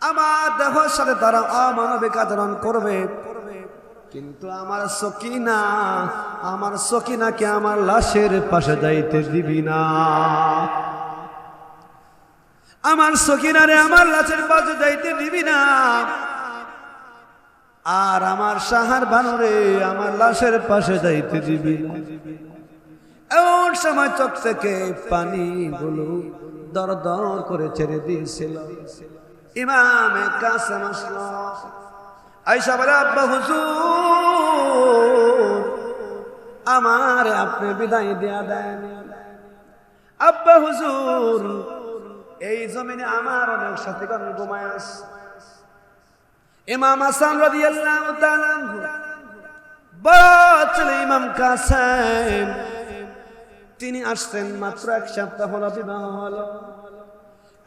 আমার দেহের সাথে তারা অমানবিক আচরণ করবে, কিন্তু আমার সকিনাকে আমার লাশের পাশে যাইতে দিবি না। আমার সকিনারে আমার লাশের পাশে যাইতে দিবি না। আর আমার সাহার বানরে আমার লাশের পাশে যাইতে দিবি না। এমন সময় চোখ থেকে পানিগুলো দর দর করে ছেড়ে দিয়েছিল। ইমামে কাসেম আসলো, আয়েশা বলে, আব্বা হুজুর আমার আপনি বিদায় দিয়া দেন। আব্বা হুজুর এই জমিনে আমার অনেক সাথীগণ ঘুমায় আছে। ইমাম হাসান রাদিয়াল্লাহু তাআলা বড় ছেলে ইমাম কাসেম, তিনি আসছেন মাত্র 1 সপ্তাহ হলো বিবাহ হলো,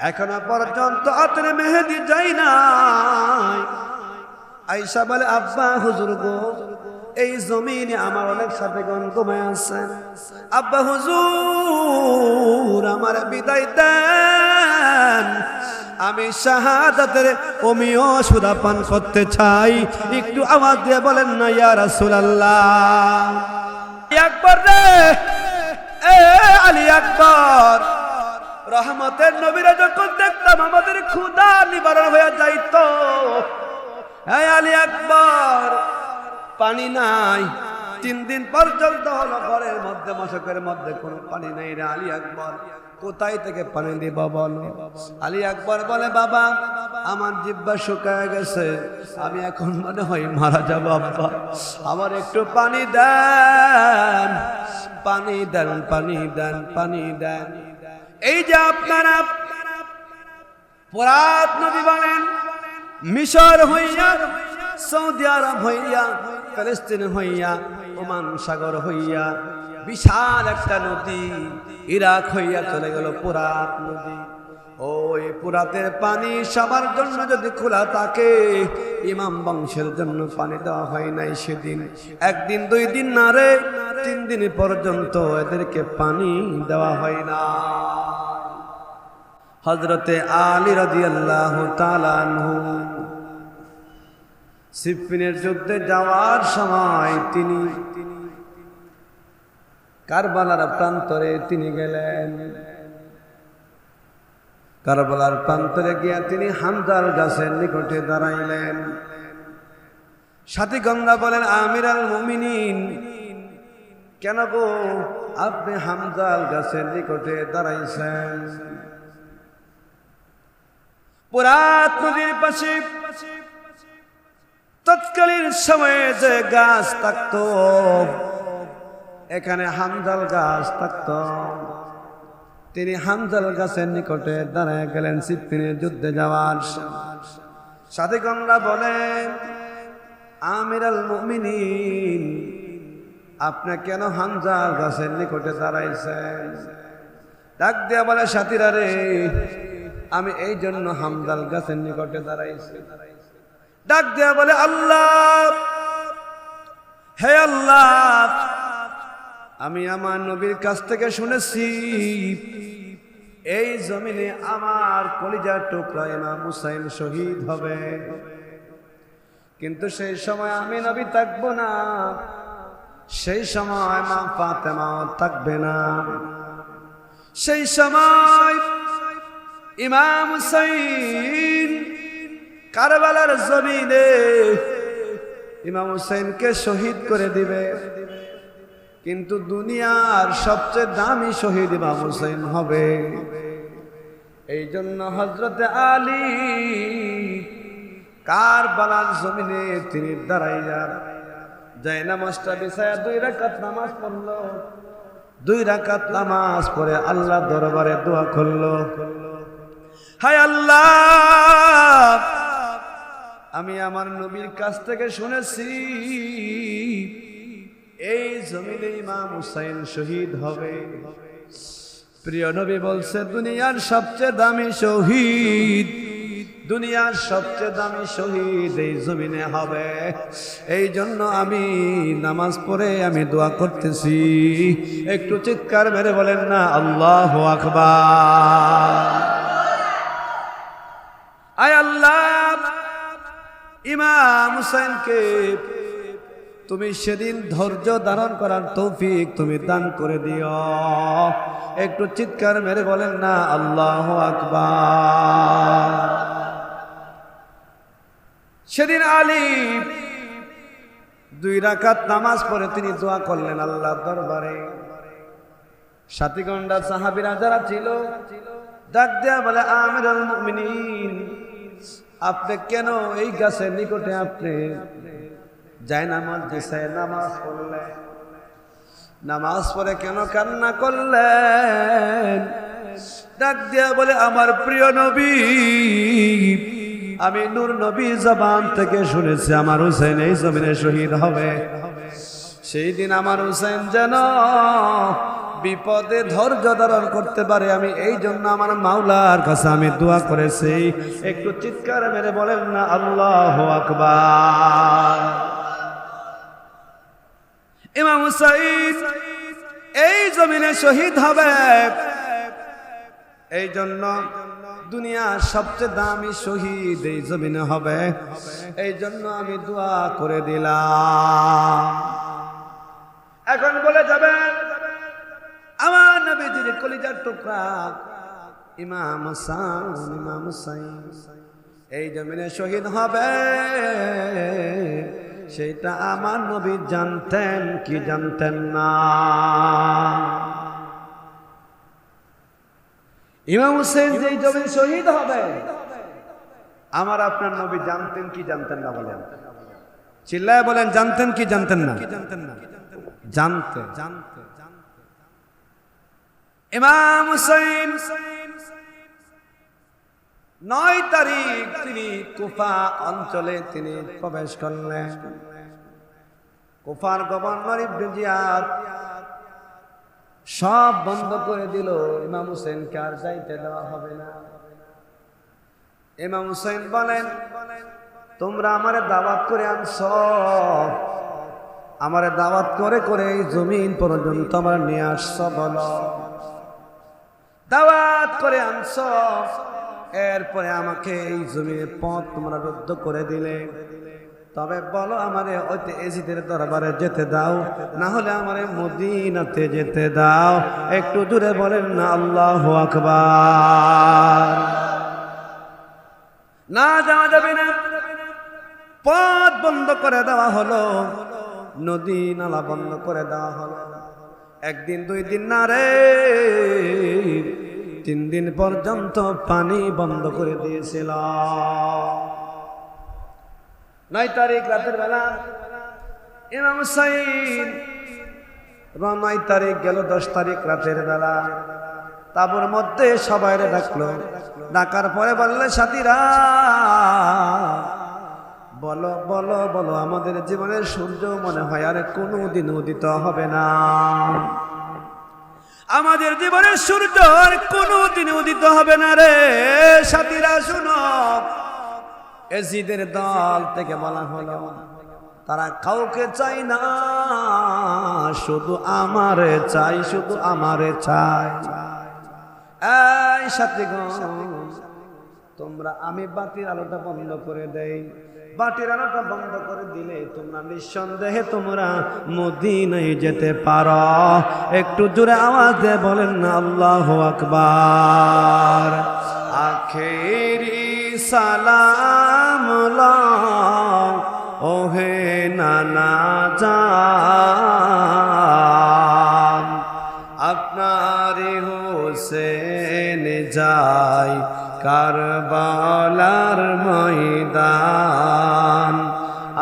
এখনো পর্যন্ত আতরে মেহেদি যায় নাই। আয়েশা বলে, আব্বা হুজুর গো এই জমিনে আমার অনেক সাথীগণ ঘুমায় আছেন, আব্বা হুজুর আমার বিদায় দেন, আমি শাহাদাতের অমিয় সুরা পান করতে চাই। একটু আওয়াজ দিয়ে বলেন না ইয়া রাসূলুল্লাহ। আকবর রে, এ আলী আকবর, রহমতের নবীরা যখন দেখতাম আমাদের ক্ষুধা নিবারণ হয়ে যাইতো। হ্যাঁ আলী আকবর, পানি নাই, 3 দিন পর্যন্ত হলো ঘরের মধ্যে মশকের মধ্যে কোনো পানি নাই রে আলী আকবর, কোথায় থেকে পানি দিব বলো? আলী আকবর বলে, বাবা আমার জিহ্বা শুকায় গেছে, আমি এখন মনে হয় মারা যাব, আব্বা আমার একটু পানি দেন, পানি দেন, পানি দেন, পানি দেন। এই যে আপনারা ফোরাত নদী বলেন, মিশর হইয়া, সৌদি আরব হইয়া, ফিলিস্তিন হইয়া, ওমান সাগর হইয়া, বিশাল একটা নদী ইরাক হইয়া চলে গেল ফোরাত নদী। ওই ফোরাতের পানি সবার জন্য যদি খোলা থাকে, ইমাম বংশের জন্য পানি দেওয়া হয় নাই সেদিন। 1 দিন 2 দিন না রে, 3 দিন পর্যন্ত এদেরকে পানি দেওয়া হয় না। হযরতে আলী রাদিয়াল্লাহু তাআলা আনহু সিফফিনের যুদ্ধে যাওয়ার সময় তিনি কারবালার প্রান্তরে তিনি গেলেন। কারবালার প্রান্তরে গিয়া তিনি হামজার গাছের নিকটে দাঁড়াইলেন। সাথীগণরা বলেন, আমিরুল মুমিনিন, কেন গো আপনি হামজার গাছের নিকটে দাঁড়াইছেন? ফোরাত নদীর পাশে তৎকালীন সময়ে যে গাছ থাকতো, এখানে হামজাল গাছ থাকতো। তিনি হামজাল গাছের নিকটে দাঁড়ায় গেলেন সিফফিনের যুদ্ধে যাওয়ার। সাথীগণরা বলেন, আমিরুল মুমিনিন, আপনি কেন হামজাল গাছের নিকটে দাঁড়াইছেন? ডাক দিয়া বলে, সাথীরা রে, আমি এই জন্য হামজাল গাছের নিকটে দাঁড়াইছি। ডাক দিয়া বলে, আল্লাহ, হে আল্লাহ, আমি আমার নবীর কাছ থেকে শুনেছি এই জমিনে আমার কলিজার টুকরা ইমাম হুসাইন শহীদ হবে, কিন্তু সেই সময় আমি নবী থাকবো না, সেই সময় মা ফাতেমাও থাকবে না, সেই সময় ইমাম হুসাইন কারবালার জমিনে ইমাম হুসাইনকে শহীদ করে দিবে, কিন্তু দুনিয়ার সবচেয়ে দামি শহীদ ইমাম হুসাইন হবে। এই জন্য হযরতে আলী কারবালার জমিনে তিনি দাঁড়াইয়া যায় নামাজটা বিছায়া 2 রাকাত নামাজ পড়লো। 2 রাকাত নামাজ পড়ে আল্লাহ দরবারে দোয়া করলো, হায় আল্লাহ, আমি আমার নবীর কাছ থেকে শুনেছি এই জমিনে ইমাম হুসাইন শহীদ হবে। প্রিয় নবী বলছে, দুনিয়ার সবচেয়ে দামি শহীদ, দুনিয়ার সবচেয়ে দামি শহীদ এই জমিনে হবে। এই জন্য আমি নামাজ পড়ে আমি দোয়া করতেছি। একটু চিৎকার মেরে বলেন না আল্লাহু আকবার। আয় আল্লাহ, ইমাম হুসাইনকে তুমি সেদিন ধৈর্য ধারণ করার তৌফিক তুমি দান করে দিও। একটু চিৎকার মেরে বলেন না আল্লাহু আকবার। সেদিন আলী 2 রাকাত নামাজ পড়ে তিনি দোয়া করলেন আল্লাহর দরবারে। সাথীগণরা সাহাবীরা যারা ছিল ডাক দেয়া বলে, আমিরুল মুমিনিন, আপনি কেন এই গাছের নিকটে আপনি জায়নামাজ দিছে, নামাজ পড়লেন, নামাজ পড়ে কেন কান্না করলেন? ডাক দিয়া বলে, আমার প্রিয় নবী, আমি নূর নবী জবান থেকে শুনেছি আমার হুসাইন এই জমিনে শহীদ হবে। সেই দিন আমার হুসাইন যেন বিপদে ধৈর্য ধারণ করতে পারে, আমি এই জন্য আমার মাওলার কাছে আমি দোয়া করেছি। একটু চিৎকার মেরে বলেন না আল্লাহু আকবার। ইমাম হুসাইন এই জমিনে শহীদ হবে, এই জন্য দুনিয়ার সবচেয়ে দামি শহীদ এই জমিনে হবে, এই জন্য আমি দোয়া করে দিলাম। এখন বলে যাবেন আমার নবীজির কলিজার টুকরা ইমাম হাসান, ইমাম হুসাইন এই জমিনে শহীদ হবে, সেটা আমার নবী জানতেন কি জানতেন না? ইমাম হুসাইন যেই জমিনে শহীদ হবে আমার আপনার নবী জানতেন কি জানতেন না? বলেন, চিল্লায় বলেন, জানতেন কি জানতেন না? জানতেন। ইমাম হুসাইন 9 তারিখ তিনি কুফা অঞ্চলে তিনি প্রবেশ করলেন। কুফার গভর্নর ইবনে জিয়াদ সব বন্ধ করে দিল, ইমাম হুসাইনকে আর যাইতে দেওয়া হবে না। ইমাম হুসাইন বলেন, তোমরা আমারে দাওয়াত করে আনছো, আমারে দাওয়াত করে করে এই জমিন পর্যন্ত আমার নিয়ে আসছো, বলো দাওয়াত করে আনছো, এরপরে আমাকে এই জমিনের পথ তোমরা রুদ্ধ করে দিলে, তবে বলো আমারে ওইতে এজিদের দরবারে যেতে দাও, না হলে আমারে মদিনাতে যেতে দাও। একটু দূরে বলেন না আল্লাহু আকবার। না যাওয়া যাবে না, পথ বন্ধ করে দেওয়া হলো, নদী নালা বন্ধ করে দেওয়া হলো। 1 দিন 2 দিন না রে, 3 দিন পর্যন্ত পানি বন্ধ করে দিয়েছিল। 9 তারিখ রাতের বেলা ইমাম হুসাইন 9 তারিখ গেল, 10 তারিখ রাতের বেলা তাঁবুর মধ্যে সবাইরে ডাকলো। ডাকার পরে বললে, সাথীরা বলো বলো বলো, আমাদের জীবনের সূর্য মনে হয় আর কোনোদিন উদিত হবে না, আমাদের জীবনের সূর্য আর কোনোদিন উদিত হবে না রে। সাথীরা শুনো, এজিদের দল থেকে বলা হলো তারা কাউকে চাই না, শুধু আমারে চাই, শুধু আমারে চাই। এই সাথীগণ, তোমরা আমি বাতির আলোটা বন্ধ করে দেই, বাটির আলোটা বন্ধ করে দিলে তোমরা নিঃসন্দেহে তোমরা মদিনায় যেতে পারো। একটু জোরে আওয়াজ দিয়ে বলেন না আল্লাহু আকবার। আখেরি সালাম লাও ওহে নানা জান, আপনার হোসেন যায় কারবালার ময়দান,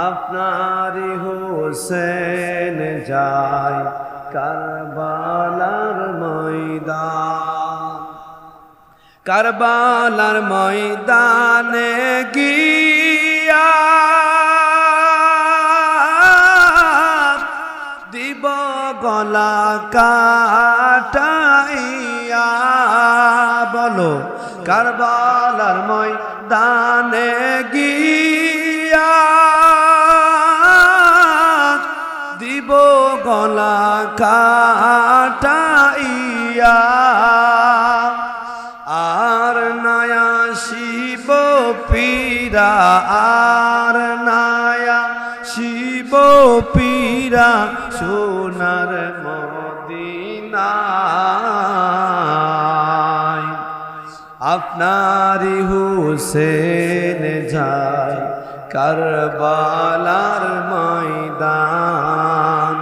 আপনার হোসেন যায় কারবালার ময়দান। কারবালার ময়দানে গিয়া দিব গলা কাটাইয়া, বলো কারবালার ময়দানে গিয়া দিব গলা কাটাইয়া, আর নয়া শিব পীরা আর নায়া শিব পীরা সোনার মদিনায় আপনারি হুসেন যায় কারবালার ময়দান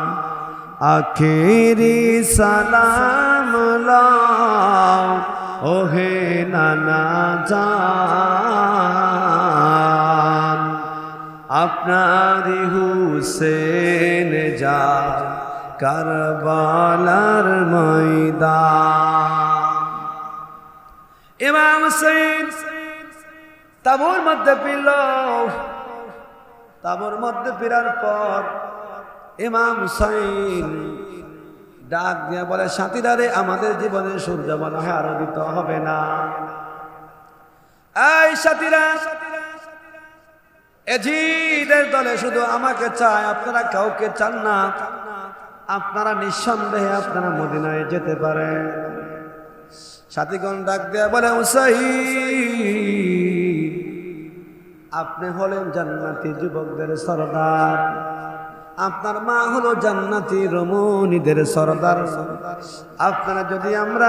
আখেরি সালাম লাও ওহে নানা জান আপনারি হুসেন যায় কারবালার ময়দান ইমাম হুসেন তাবুর মধ্যে পিল তাবুর মধ্যে ফিরার পর ইমাম হুসাইন ডাক দিয়ে বলে সাথীরা রে আমাদের জীবনে সূর্য মনে হয় আর উদিত হবে না এই সাথীরা এজিদের দলে শুধু আমাকে চায় আপনারা কাউকে চান না আপনারা নিঃসন্দেহে আপনারা মদিনায় যেতে পারেন সাথীগণ ডাক দিয়ে বলে হুসাইন আপনি হলেন জান্নাতি যুবকদের সরদার আপনার মা হলো জান্নাতি রমণীদের সরদার আপনারা যদি আমরা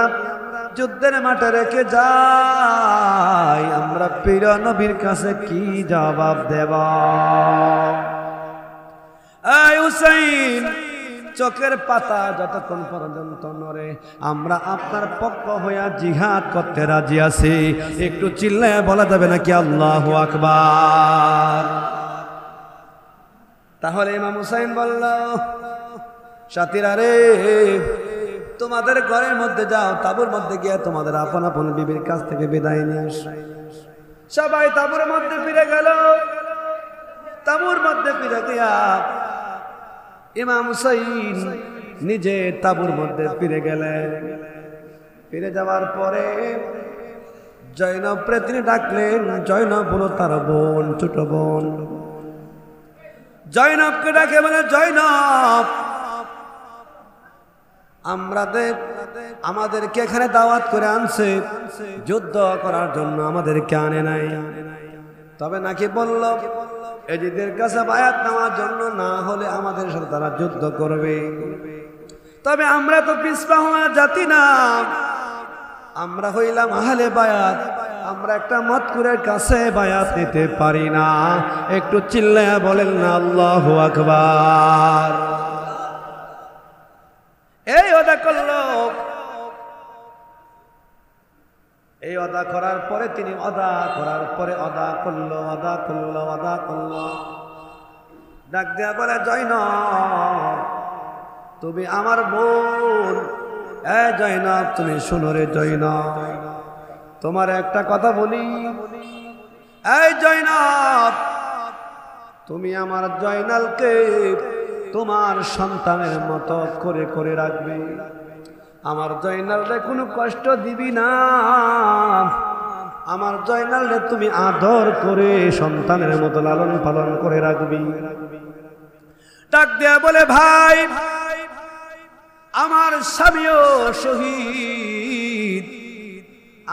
যুদ্ধের মাঠে রেখে যাই আমরা প্রিয় নবীর কাছে কি জবাব দেব এই হুসাইন চোখের পাতা যতক্ষণ পর্যন্ত নড়ে আমরা আপনার পক্ষ হইয়া জিহাদ করতে রাজি আছি একটু চিল্লায় বলা যাবে নাকি আল্লাহু আকবার তাহলে ইমাম হুসাইন বলল সাথীরা রে তোমাদের ঘরের মধ্যে যাও তাবুর মধ্যে গিয়ে তোমাদের আপন আপন বিবির কাছ থেকে বিদায় নিয়ে আসো সবাই তাবুর মধ্যে ফিরে গেল তাবুর মধ্যে ফিরে গিয়া ইমাম হুসাইন নিজে তাবুর মধ্যে ফিরে গেলেন ফিরে যাওয়ার পরে জয়নব তিনি ডাকলেন জয়নব হলো তার বোন ছোট বোন জয়নবকে ডাকে বলে জয়নব আমাদেরকে এখানে দাওয়াত করে আনছে যুদ্ধ করার জন্য আমাদেরকে আনে নাই তবে নাকি বলল এজিদের কাছে বায়াত নেওয়ার জন্য না হলে আমাদের সাথে তারা যুদ্ধ করবে তবে আমরা তো পিছপা হওয়া জাতি না আমরা হইলাম আহলে বায়াত আমরা একটা মতকুরের কাছে বায়াত নিতে পারি না একটু চিল্লায়া বলেন না আল্লাহু আকবার এই ওদা করলো এই অদা করার পরে তিনি অদা করার পরে অদা করলো ডাক দেয়া বলে জয়নব তুমি আমার বোন জয়নব তুমি শুনো রে জয়নব তোমার একটা কথা বলি এই জয়নব তুমি আমার জয়নালকে তোমার সন্তানের মতো করে করে রাখবে আমার জয়নালরে কোনো কষ্ট দিবি না আমার জয়নালরে তুমি আদর করে সন্তানের মতো লালন পালন করে রাখবি ডাক দেয়া বলে ভাই আমার স্বামীও শহীদ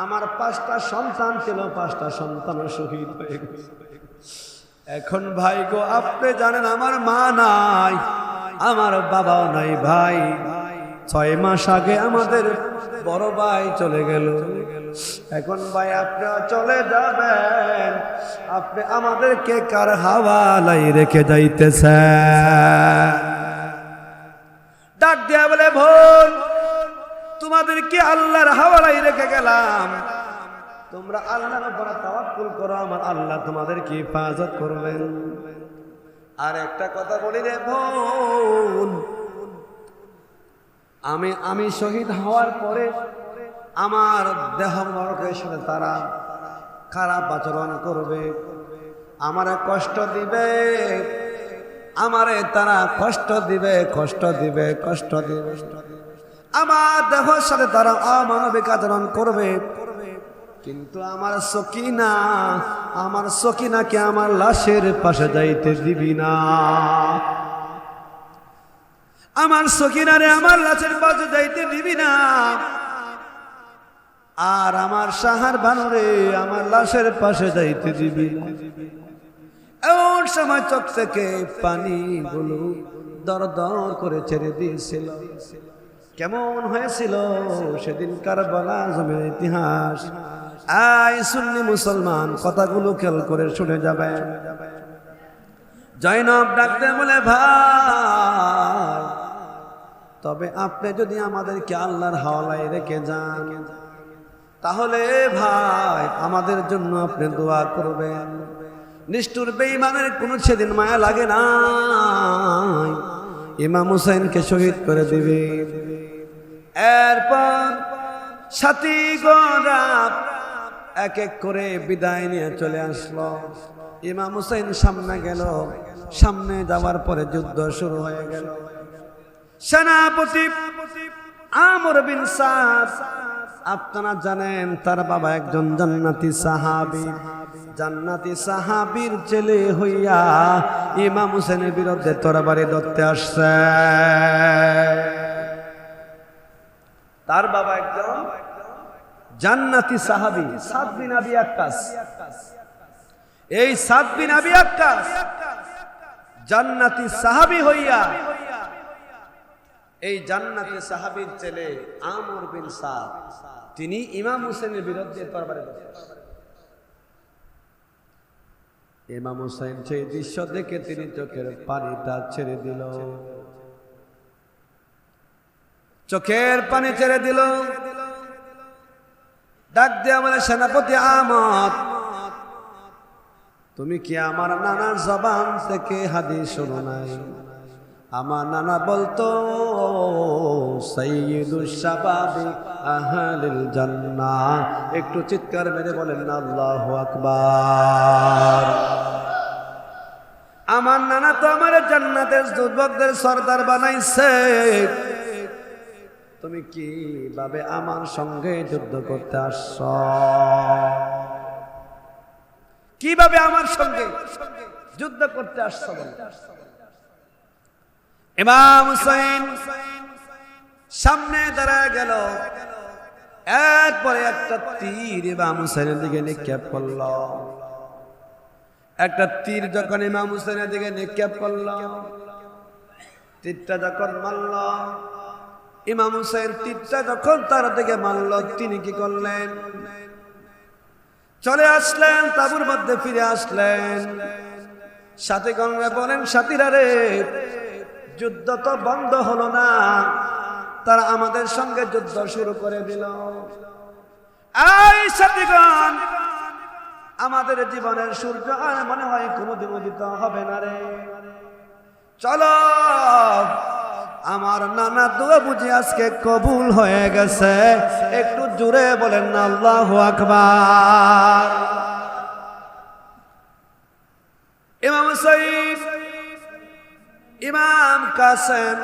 আমার 5টা সন্তান ছিল 5টা সন্তান শহীদ হয়ে গেছে এখন ভাই গো আপনি জানেন আমার মা নাই আমার বাবাও নাই ভাই 6 মাস আগে আমাদের বড় ভাই চলে গেল এখন ভাই আপনি চলে যাবেন আপনি আমাদেরকে কার হাওয়ালাই রেখে যাইতেছেন ডাক দেয়া বলে বোন তোমাদেরকে আল্লাহর হাওয়ালাই রেখে গেলাম তোমরা আল্লাহর উপর তাওয়াক্কুল করো আমার আল্লাহ তোমাদেরকে হেফাজত করবেন আর একটা কথা বলি রে বোন আমি শহীদ হওয়ার পরে আমার দেহ মোবারকের সাথে তারা খারাপ আচরণ করবে আমারে কষ্ট দিবে আমারে তারা কষ্ট দিবে আমার দেহের সাথে তারা অমানবিক আচরণ করবে কিন্তু আমার সকিনাকে আমার লাশের পাশে যাইতে দিবি না আমার সকিনারে আমার লাশের পাশে যাইতে দিবি না আর আমার সাহার বানরে আমার লাশের পাশে যাইতে দিবি না। এমন সময় চোখ থেকে পানিগুলো দর দর করে ছেড়ে দিয়েছিল। কেমন হয়েছিল সেদিন কারবালা জমির ইতিহাস। আই সুন্নি মুসলমান কথাগুলো খেয়াল করে শুনে যাবেন। জয়নব ডাকতে বলে, ভাই তবে আপনি যদি আমাদেরকে আল্লাহর হাওলায় রেখে যান তাহলে ভাই আমাদের জন্য আপনি দোয়া করবেন। নিষ্ঠুর বেঈমানের কোনো সেদিন মায়া লাগে না, ইমাম হুসাইনকে শহীদ করে দিবে। এরপর সাথীগণরা এক এক করে বিদায় নিয়ে চলে আসলো। ইমাম হুসাইন সামনে গেল। সামনে যাওয়ার পরে যুদ্ধ শুরু হয়ে গেল। সেনাপতি আমর বিন সাদ, আপনারা জানেন তার বাবা একজন জান্নাতি সাহাবী। জান্নাতি সাহাবীর ছেলে হইয়া ইমাম হুসাইনের বিরুদ্ধে তরবারি ধরতে আসছে। তার বাবা একজন জান্নাতি সাহাবী, সাদ বিন আবি ওয়াক্কাস। এই সাদ বিন আবি ওয়াক্কাস জান্নাতি সাহাবী হইয়া এই জান্নাতি সাহাবীর ছেলে আমর বিন সাদ তিনি ইমাম হুসাইনের বিরুদ্ধে তরবারি ধরতেন। ইমাম হুসাইন সেই দৃশ্য দেখে তিনি চোখের পানিটা ছেড়ে দিল। চোখের পানি ছেড়ে দিল। ডাক দিয়ে বলে, সেনাপতি আমর, তুমি কি আমার নানার জবান থেকে হাদিস শোনো নাই? আমার নানা বলতো সাইয়্যিদুশ শাবাবি আহলিল জান্নাহ। একটু চিৎকার মেরে বলেন না আল্লাহু আকবার। আমার নানা তো আমার জান্নাতের যুবকদের সরদার বানাইছে। তুমি কিভাবে আমার সঙ্গে যুদ্ধ করতে আসছ? কিভাবে আমার সঙ্গে যুদ্ধ করতে আসছ? ইমাম হুসাইন সামনে দাঁড়ায় গেল। এরপরে একটা তীর ইমাম হুসাইনের দিকে নিক্ষেপ করল। একটা তীর যখন ইমাম হুসাইনের দিকে নিক্ষেপ করল, তীরটা যখন মারল, ইমাম হুসাইন তীরটা যখন তার দিকে মারল, তিনি কি করলেন? চলে আসলেন, তাঁবুর মধ্যে ফিরে আসলেন। সাথীগণরা বলেন, সাথীরা রে, যুদ্ধ তো বন্ধ হলো না, তারা আমাদের সঙ্গে যুদ্ধ শুরু করে দিল। এই সাথীগণ, আমাদের জীবনের সূর্য আর মনে হয় কোনোদিন উদিত হবে না রে। চলো, আমার নানা দোয়া বুঝি আজকে কবুল হয়ে গেছে। একটু জোরে বলেন না আল্লাহু আকবার। ইমাম হুসাইন, ইমাম কাসেম,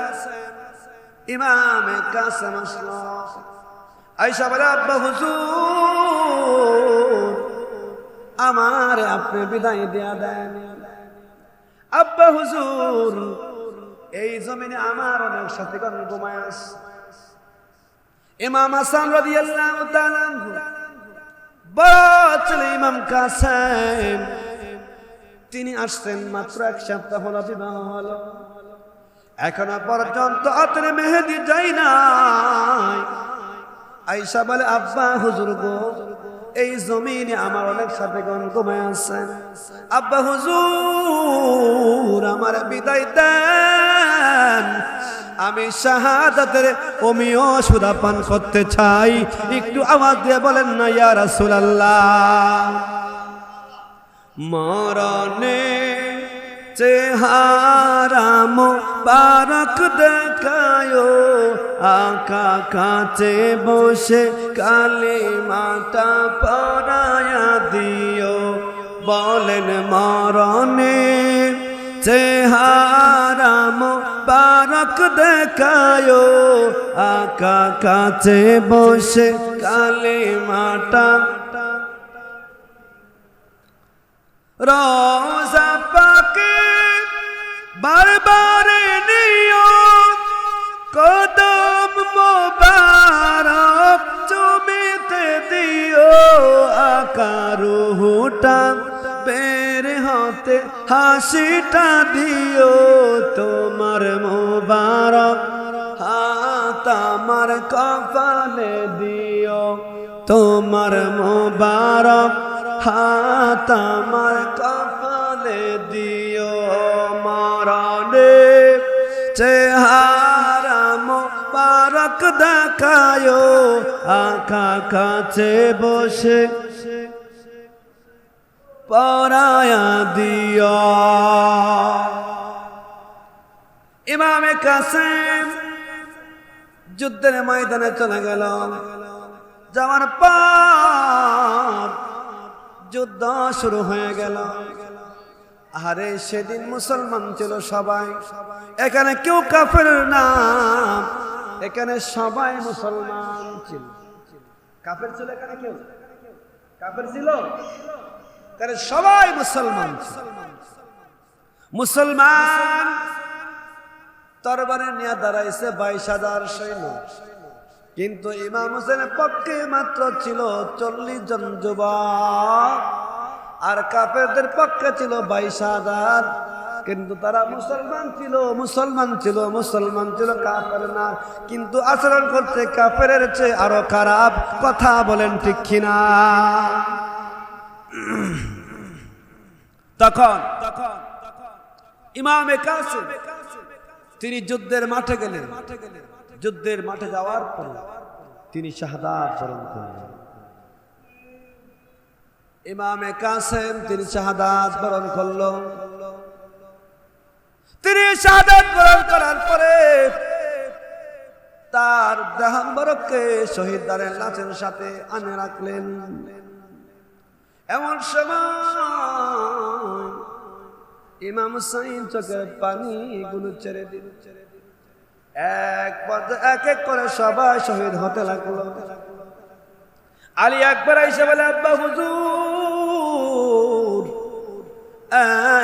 ইমাম কাসেম আসলো। আয়েশা বলে, আব্বা হুজুর, আমার আপনি বিদায় দিয়া দেন। আব্বা হুজুর, এই জমিনে আমার অনেক সাথীগণ ঘুমায় আছে। ইমাম হাসান রাদিয়াল্লাহু তাআলা আনহু বড় ছেলে ইমাম কাসেম, তিনি আসছেন মাত্র এক সপ্তাহ হলো বিবাহ হলো, এখনো পর্যন্ত আতরে মেহেদি যাই নাই। আয়েশা বলে, আব্বা হুজুর গো, এই জমিনে আমার অনেক সাথীগণ ঘুমায় আছেন। আব্বা হুজুর, আমার বিদায় দেন, আমি শাহাদাতের অমিয় সুধা পান করতে চাই। একটু আওয়াজ দিয়ে বলেন না ইয়া রাসূলুল্লাহ। মরণে চেহারা মোবারক দেখায়ো, আকা কাছে বসে কালিমাটা পড়ায়া দিও। বলেন মরণে চেহারা মোবারক দেখায়ো, আকা কাছে বসে কালিমাটা। রোজা পাকে বারবার নিও, কদম মোবারক জমিতে কারুটা বের হতে হাসিটা দিও তোমার মোবারক হাত আমার কপালে দিও তোমার মোবারক হাত আমার কপালে দিও মরণে চেহারা মোবারক দেখায়ো আঁকা কাছে বসে পরায়া দিও। ইমামে কাসেম যুদ্ধের ময়দানে চলে গেল। যাওয়ার পর যুদ্ধ শুরু হয়ে গেল। আরে সেদিন মুসলমান ছিল সবাই, এখানে কেউ কাফের না, এখানে সবাই মুসলমান ছিল। কাফের ছিল এখানে? কেউ কাফের ছিল? এখানে সবাই মুসলমান ছিল। মুসলমান তরবারি নিয়ে দাঁড়াইছে 22,000 সৈন্য, কিন্তু ইমাম হোসেনের পক্ষে মাত্র ছিল 40 জন যুবক, আর কাফেরদের পক্ষে ছিল 22,000। কিন্তু তারা মুসলমান ছিল, মুসলমান ছিল, মুসলমান ছিল, কাফের না। কিন্তু আচরণ করতে কাফেরের চেয়ে আরো খারাপ। কথা বলেন ঠিক কিনা? তখন ইমামে কাসেম তিনি যুদ্ধের মাঠে গেলেন। যুদ্ধের মাঠে যাওয়ার পর তিনি শাহাদাত বরণ করলেন। ইমামে কাসেম তিনি শাহাদাত বরণ করল। তিনি শাহাদাত বরণ করার পরে তার দেহাম্বরককে শহীদদের লাশের সাথে আনে রাখলেন। এমন সময় ইমাম হুসাইন চোখের পানি গুলো ছেড়ে দিল। এক এক করে সবাই শহীদ হতে লাগলো। আলী আকবর এসে বলে, আব্বা হুজুর,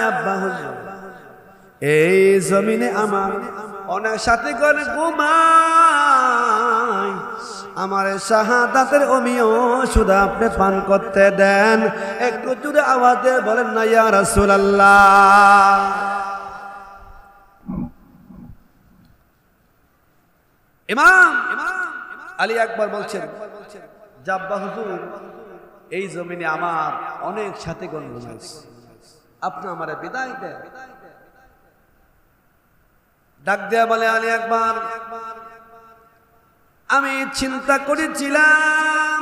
আব্বা হুজুর, এই জমিনে আমার অনেক সাথীগণ ঘুমায়, আমার শাহাদাতের অমিও শুধু আপনি পান করতে দেন। একটু জোরে আওয়াজে বলেন না ইয়া রাসূলুল্লাহ। ইমাম আলী আকবর বলছেন, আব্বা হুজুর, এই জমিনে আমার অনেক সাথীগণ ঘুমাইছে, আপনি আমারে বিদায় দেন। ডাক দেয়া বলে, আলী আকবর, আমি চিন্তা করেছিলাম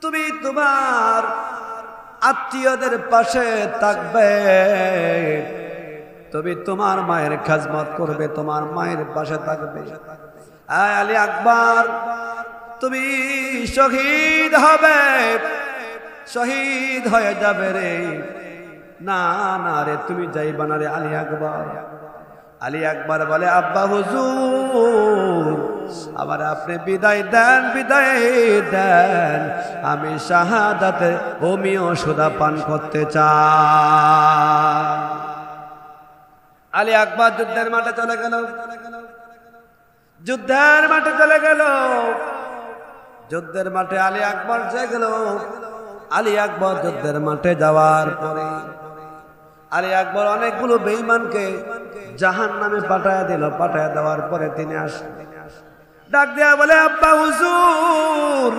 তুমি তোমার আত্মীয়দের পাশে থাকবে, তুমি তোমার মায়ের খেদমত করবে, তোমার মায়ের পাশে থাকবে। আলী আকবর, তুমি শহীদ হবে, শহীদ হয়ে যাবে রে। না না রে, তুমি যাইবা না রে আলী আকবর। আলী আকবর বলে, আব্বা হুজুর, আবার আপনি বিদায় দেন, বিদায় দেন, আমি শাহাদাতে অমিও সুদা পান করতে চাই। আলী আকবর যুদ্ধের মাঠে চলে গেল। যুদ্ধের মাঠে চলে গেল। যুদ্ধের মাঠে আলী আকবর যে গেল। আলী আকবর যুদ্ধের মাঠে যাওয়ার পরে আলী আকবর অনেকগুলো বেঈমানকে জাহান্নামে পাঠায় দিল। পাঠায় দেওয়ার পরে তিনি আসলেন। ডাক দেয়া বলে, আব্বা হুজুর,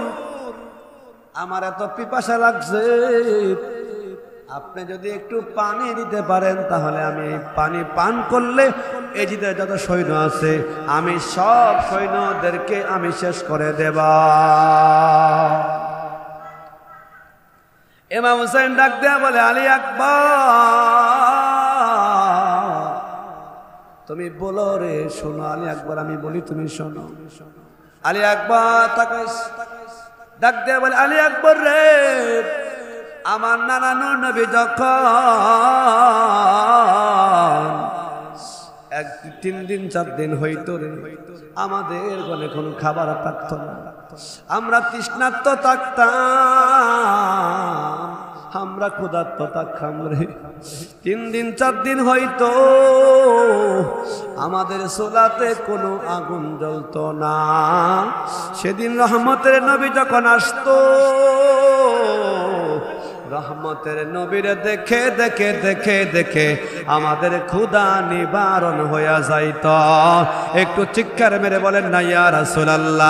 আমার এত পিপাসা লাগছে, আপনি যদি একটু পানি দিতে পারেন তাহলে আমি এই পানি পান করলে এই জিতে যত সৈন্য আছে আমি সব সৈন্যদেরকে আমি শেষ করে দেব। ইমাম হুসাইন ডাক দেয়া বলে, আলী আকবর, তুমি বলো রে, শোনো। আলী আকবর, আমি বলি তুমি শোনো। আলী আকবর ডাক দেয়া বলে, আলী আকবর রে, আমার নানা নূর নবী যখন 3 দিন 4 দিন হইতো রে, আমাদের ঘরে কোনো খাবার থাকতো না, আমরা তৃষ্ণার্ত থাকতাম, আমরা ক্ষুধার্ত থাকতাম রে। 3 দিন 4 দিন হইতো আমাদের চুলাতে কোনো আগুন জ্বলতো না। সেদিন রহমতের নবী যখন আসতো রহমতের নবীরে দেখে দেখে দেখে দেখে আমাদের ক্ষুধা নিবারণ হইয়া যাইত। একটু চিৎকার মেরে বলেন না ইয়া রাসূলুল্লাহ।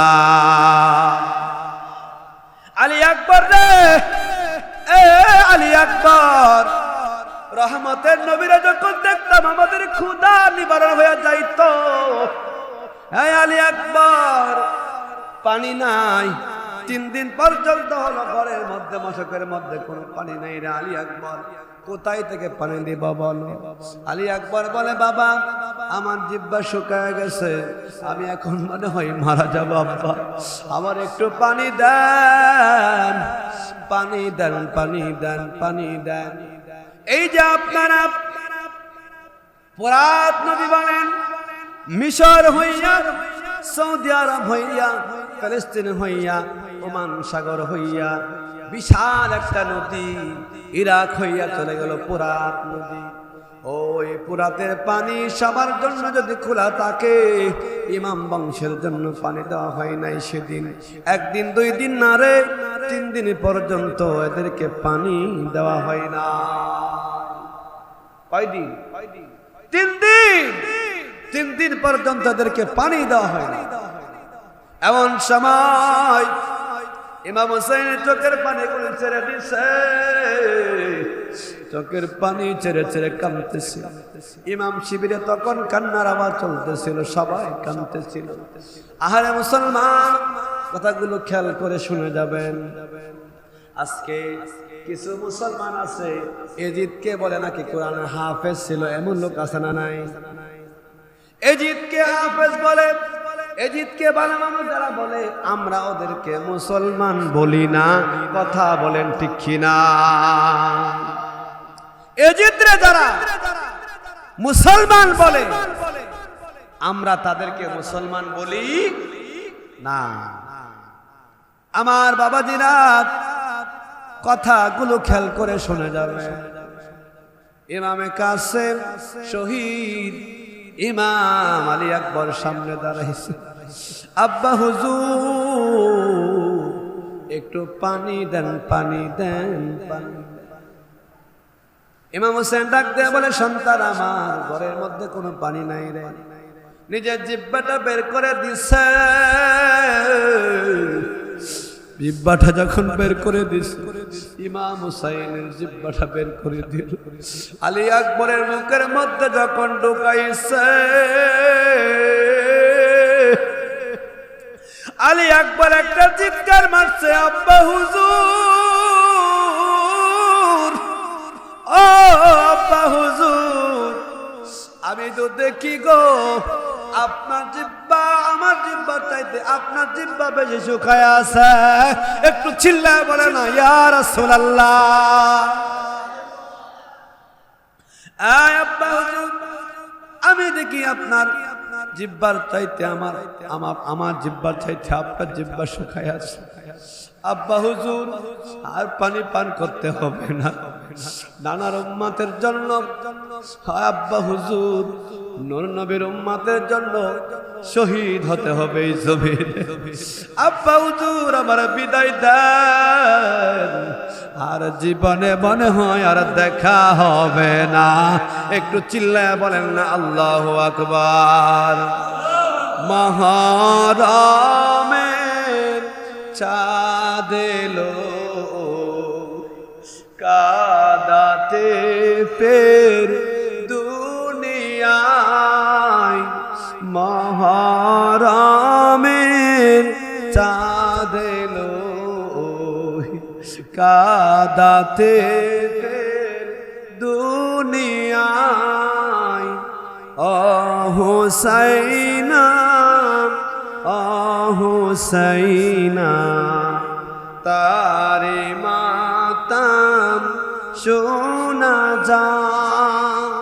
আলী আকবর রে, এ আলী আকবর, রহমতের নবীরে যখন দেখতাম আমাদের ক্ষুধা নিবারণ হইয়া যাইত। এই আলী আকবর, পানি নাই, 3 দিন পর্যন্ত হলো ঘরের মধ্যে মশকের মধ্যে কোনো পানি নাই রে আলী আকবর, কোথায় থেকে পানি দিব বলো? আলী আকবর বলে বাবা আমার জিহ্বা শুকায় গেছে, আমি এখন মনে হয় মারা যাবো আব্বা, আমার একটু পানি দেন, পানি দেন, পানি দেন, পানি দেন। এই যে আপনারা ফোরাত নদী বলেন, মিশর হইয়া, সৌদি আরব হইয়া, ফিলিস্তিন হইয়া, ওমান সাগর হইয়া, বিশাল একটা নদী ইরাক হইয়া চলে গেল ফোরাত নদী। ওই ফোরাতের পানি সবার জন্য যদি খোলা থাকে, ইমাম বংশের জন্য পানি দেওয়া হয় নাই সেদিন। 1 দিন 2 দিন না রে, 3 দিন পর্যন্ত এদেরকে পানি দেওয়া হয় না। কয়দিন? 3 দিন। 3 দিন পর্যন্ত এদেরকে পানি দেওয়া হয় না। এমন সময় ইমাম হুসাইনের চোখের পানি গুলো ছেড়ে দিছে, চোখের পানি ছেড়ে ছেড়ে কাঁদতেছিল। ইমাম শিবিরে তখন কান্নার আওয়াজ চলতেছিল, সবাই কাঁদতেছিল। আহারে মুসলমান, কথাগুলো খেয়াল করে শুনে যাবেন। আজকে কিছু মুসলমান আছে এজিদকে বলে নাকি কোরআনের হাফেজ ছিল, এমন লোক আছে না নাই? এজিদকে হাফেজ বলে, এজিদকে ভালো মানুষ যারা বলে, আমরা ওদেরকে মুসলমান বলি না। কথা বলেন ঠিক কিনা? এজিদরে যারা মুসলমান বলে, আমরা তাদেরকে মুসলমান বলি না। আমার বাবাজিরা, কথাগুলো খেয়াল করে শুনে যাবে। ইমামে কাসেম শহীদ ইমাম আলী আকবর সামনে দাঁড়াইছে। আব্বা হুজুর একটু পানি দেন, পানি দেন, পানি। ইমাম হোসেন ডাক দিয়ে বলে, সন্তান আমার, ঘরের মধ্যে কোনো পানি নাই রে। নিজের জিহ্বাটা বের করে দিছে। জিহ্বাটা যখন বের করে দিছে, ইমাম হুসাইনের জিহ্বাটা বের করে দিল। আলী আকবরের মুখের মধ্যে যখন ঢুকাইছে, আলী আকবর একটা চিৎকার মারছে, আব্বা হুজুর, ও আব্বা হুজুর, আমি তো দেখি গো আপনার জিহ্বা আমার জিহ্বার চাইতে আপনার জিহ্বা বেশি শুকায় আছে। একটু চিল্লায় বলে না ইয়া রাসূলুল্লাহ। আব্বা হুজুর, আমি দেখি আপনার জিহ্বার চাইতে আমার জিহ্বার চাইতে আপনার জিহ্বা শুকায় আছে। আব্বা হুজুর, আর পানি পান করতে হবে না, নানার উম্মতের জন্য। আব্বা হুজুর, নূর নবীর উম্মতের জন্য শহীদ হতে হবে এই জমিনে। আব্বা হুজুর, আমার বিদায় দেন, আর জীবনে মনে হয় আর দেখা হবে না। একটু চিল্লায় বলেন না আল্লাহু আকবার। মহরমের চাঁদ এলো কাদাতে ফের দুনিয়ায়, মহরমের চাঁদ এলো কাদাতে ফের দুনিয়ায়। ও হুসাইনা, ও হুসাইনা, তারে মাতাম শোনা যায়।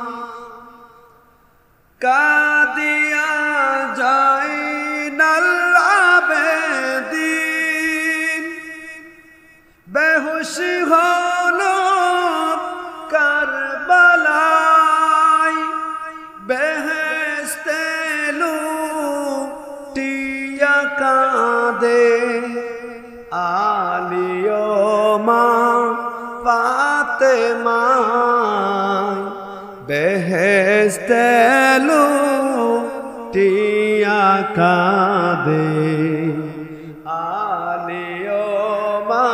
কাদিয়া জাইনাল আবেদিন বেহুশি হলো কারবালায়, বেহেশতে লুটিয়া কাঁদে আলিও মা বেহেশতে লুটিয়া কাঁদে আলিও মা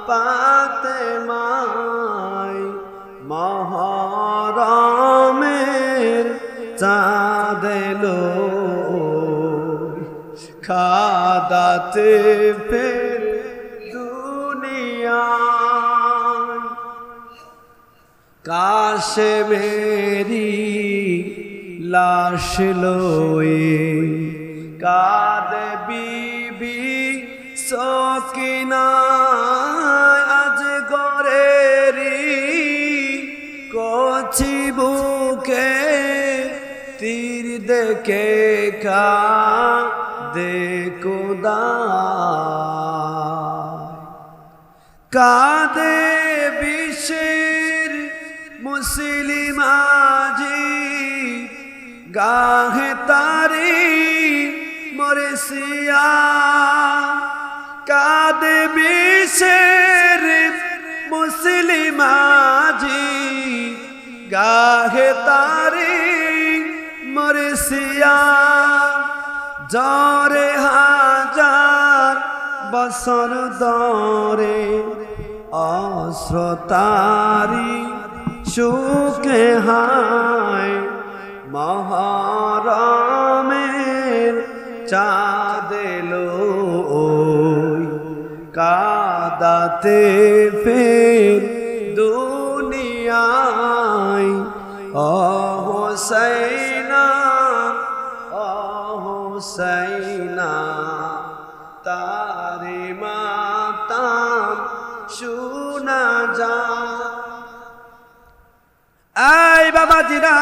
ফাতেমায় মহরমের চাঁদেলো খাদাতে ফের দুনিয়ায় কাশে মেরি লাশ লয়ে কাঁদে বিবি সকিনা আজ গরেরি কচি বুকে তীর দেখে কাঁদে খোদা কাঁদে বিশ্বের মুসলিম আজি গাহে তারি মরেসিয়া কাঁদে বিশ্বের মুসলিম আজি গাহে তারি মরেসিয়া জরে হাজার বছর দরে অশ্রতারি সুখে হায় মহরমের চাঁদেলো কাদাতে ফের দুনিয়ায় ও হোসাইনা ও হোসাইনা তারি মাতাম শোনা যা এই বাবাজিরা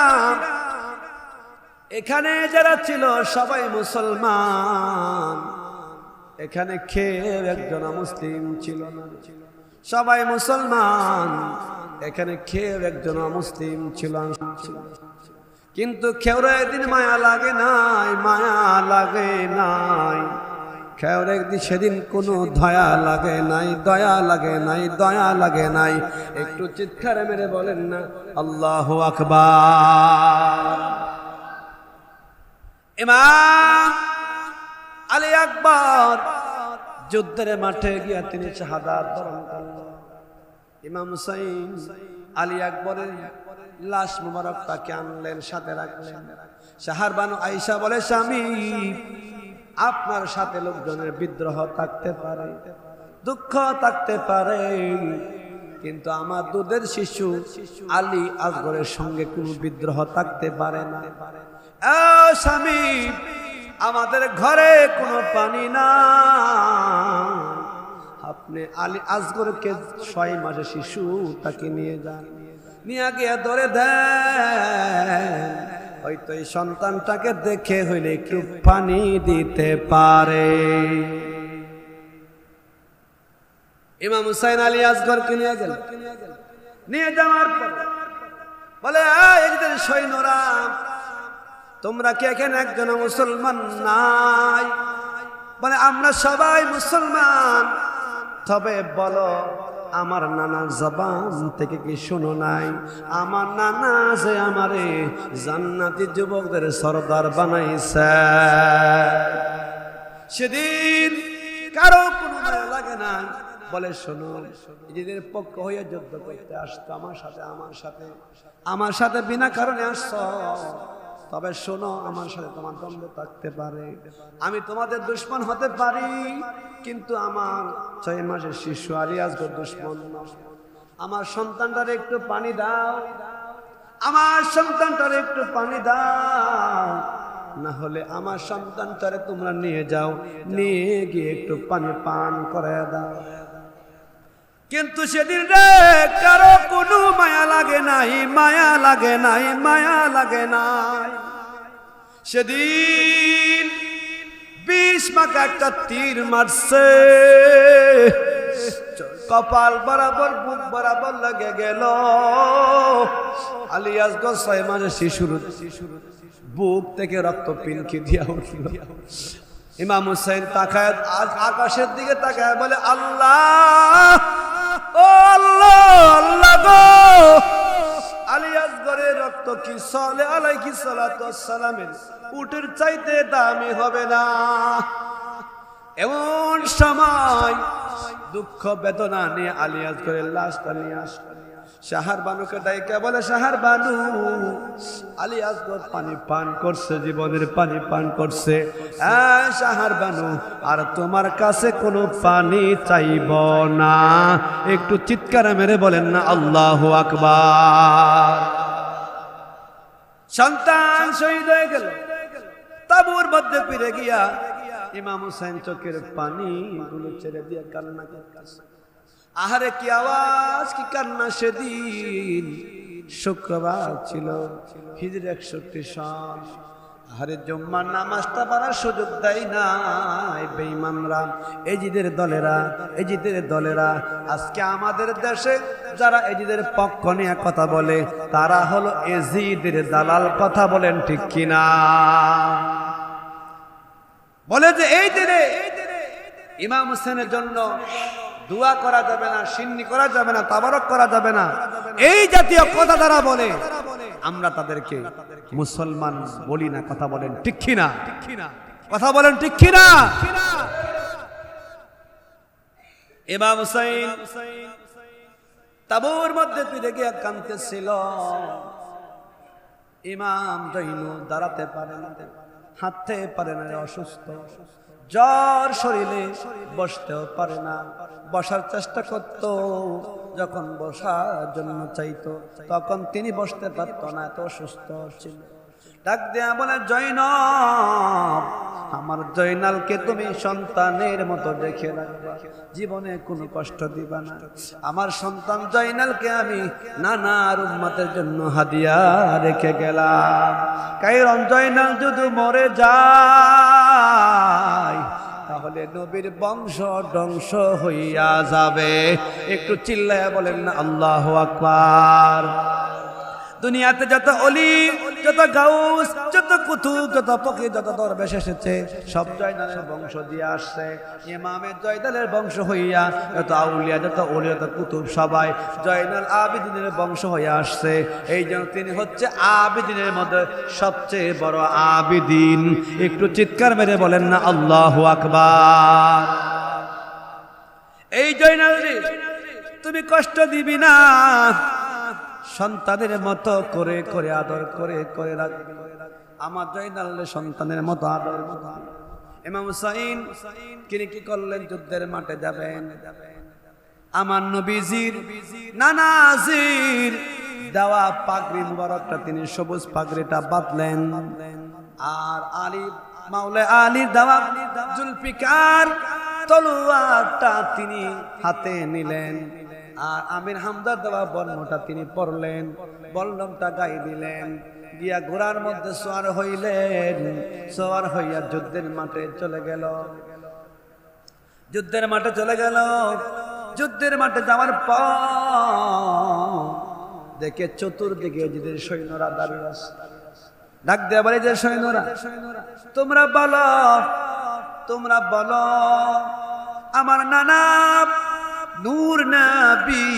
এখানে যারা ছিল সবাই মুসলমান এখানে খেয়ে একজন মুসলিম ছিল না সবাই মুসলমান এখানে খেয়ে একজন মুসলিম ছিল কিন্তু খেউরে একদিন মায়া লাগে নাই মায়া লাগে নাই খেউরে একদিন সেদিন কোনো দয়া লাগে নাই দয়া লাগে নাই দয়া লাগে নাই একটু চিৎকার মেরে বলেন না আল্লাহু আকবার ইমাম আলী আকবর যুদ্ধের মাঠে গিয়া তিনি শাহাদাত বরণ করলেন ইমাম হুসাইন আলী আকবরের লাশ মুবারকটাকে আনলেন সাথে রাখলেন শাহরবানু আয়েশা বলে স্বামী আপনার সাথে লোকজনের বিদ্রোহ থাকতে পারে দুঃখ থাকতে পারে কিন্তু আমার দুধের শিশু আলী আসগরের সঙ্গে কোনো বিদ্রোহ থাকতে পারে না স্বামী আমাদের ঘরে কোনো পানি না আপনি আলী আসগরকে 6 মাসের শিশু তাকে নিয়ে যান নিয়ে গিয়ে ধরে দেন হয়তো এই সন্তানটাকে দেখে হইলে একটু পানি দিতে পারে ইমাম হুসাইন আলী আসগরকে নিয়ে গেল নিয়ে যাওয়ার পর বলে একদিন সৈন্যরা তোমরা কি এখানে একজন মুসলমান নাই বলে আমরা সবাই মুসলমান তবে বলো আমার নানার জবান থেকে কি শুনো নাই আমার নানা যে আমারে জান্নাতি যুবকদের সরদার বানাইছে সেদিন কারো কোনো মায়া লাগে না বলে শোনো নিজেদের পক্ষ হয়ে যুদ্ধ করতে আসতো আমার সাথে বিনা কারণে আসছো তবে শোনো আমার সাথে তোমার দ্বন্দ্ব থাকতে পারে আমি তোমাদের দুশমন হতে পারি কিন্তু আমার 6 মাসের শিশু আলী আসগর দুশমন আমার সন্তানটারে একটু পানি দাও আমার সন্তানটারে একটু পানি দাও না হলে আমার সন্তানটারে তোমরা নিয়ে যাও নিয়ে গিয়ে একটু পানি পান করে দাও কিন্তু সেদিন রে কারো কোনো মায়া লাগে নাই মায়া লাগে নাই মায়া লাগে নাই সেদিন 20 মাকা একটা তীর মারছে কপাল বরাবর বুক বরাবর লাগে গেল আলী আসগর 6 মাসের শিশুর বুক থেকে রক্ত পিনকি দিয়া উঠল ইমাম হুসাইন তাকায় আকাশের দিকে তাকায় বলে আল্লাহ ও আল্লাহ আল্লাহ গো আলী আসগরের রক্ত সালেহ আলাইহিস সালাতু ওয়াস সালামের উটের চাইতে দামি হবে না। এমন সময় দুঃখ বেদনা নিয়ে আলী আসগরের লাশটা নিয়ে আসে। শাহর বানুকে ডাইকা বলে, শাহর বানু, আলী আসগর পানি পান করছে, জীবনের পানি পান করছে। শাহর বানু, আর তোমার কাছে কোনো পানি চাইব না। একটু চিৎকার মেরে বলেন না আল্লাহু আকবার। সন্তান শহীদ হয়ে গেল, তাবুর মধ্যে ফিরে গিয়া ইমাম হুসাইন চোখের পানি গুলো ছেড়ে দিয়ে কান্না করতেছে। আহারে কি আওয়াজ, কি কান্না! সেদিন শুক্রবার ছিল, হিজরি 61 সাল। আহারে জুম্মার নামাজটা পড়ার সুযোগ দেয় নাই বেঈমানরা, এজিদের দলেরা। আজকে আমাদের দেশে যারা এজিদের পক্ষ নিয়ে কথা বলে তারা হলো এজিদের দালাল। কথা বলেন ঠিক কিনা? বলে যে এই দিনে ইমাম হোসেনের জন্য দোয়া করা যাবে না, সিন্নি করা যাবে না, তাবারক করা যাবে না, এই জাতীয় কথা তারা বলে। আমরা তাদেরকে মুসলমান বলি না। কথা বলেন ঠিক কিনা? কথা বলেন ঠিক কিনা? ইমাম হুসাইন তাবুর মধ্যে ফিরে গিয়ে কাঁদতেছিল। ইমাম জৈনুল দাঁড়াতে পারে না, হাঁটতে পারে না, অসুস্থ, জ্বর শরীরে, বসতেও পারে না। বসার চেষ্টা করত, যখন বসার জন্য চাইতো তখন তিনি বসতে পারত না, এত অসুস্থ ছিল। ডাক দেয়া বলে, জয়নাব, আমার জয়নালকে তুমি সন্তানের মতো দেখে রাখবা, জীবনে কোনো কষ্ট দিবা না। আমার সন্তান জয়নালকে আমি নানার উম্মতের জন্য হাদিয়া রেখে গেলাম। কারণ জয়নাল যদি মরে যায় তাহলে নবীর বংশ ধ্বংস হইয়া যাবে। একটু চিল্লায়া বলেন না আল্লাহু আকবার। দুনিয়াতে যত অলি, যত গাউস, যত কুতুব, যত ফকির, যত দরবেশ এসেছে সব জয়নালের বংশ দিয়ে আসছে। ইমামের জয়নালের বংশ হইয়া যত আউলিয়া, যত ওলি, যত কুতুব সবাই জয়নাল আবিদিনের বংশ হইয়া আসছে। এই জন্য তিনি হচ্ছে আবিদিনের মধ্যে সবচেয়ে বড় আবিদিন। একটু চিৎকার মেরে বলেন না আল্লাহু আকবার। এই জয়নাল তুমি কষ্ট দিবি না, সন্তানের মতো করে করে আদর করে করে রাখবি। আমার জয়নাল সন্তানের মতো আদর। ইমাম হুসাইন তিনি কি করলেন? যুদ্ধের মাঠে যাবেন, আমার নবীজির নানাজির দেওয়া পাগড়ি মুবারকটা তিনি সবুজ পাগড়িটা বাঁধলেন, আর আলী মাওলা আলীর দেওয়া জুলফিকার তলোয়ারটা তিনি হাতে নিলেন, আর আমির হামদার দেওয়া বর্ণটা তিনি পড়লেন, বল্লমটা গায়ে দিলেন, গিয়া ঘোড়ার মধ্যে সোয়ার হইলেন। সোয়ার হইয়া যুদ্ধের মাঠে চলে গেল। যুদ্ধের মাঠে যাওয়ার পর দেখে চতুর্দিকে এজিদের সৈন্যরা দাঁড়িয়ে আছে। ডাক দেয়া বলে, যে সৈন্যরা তোমরা বলো আমার নানা নূর নবী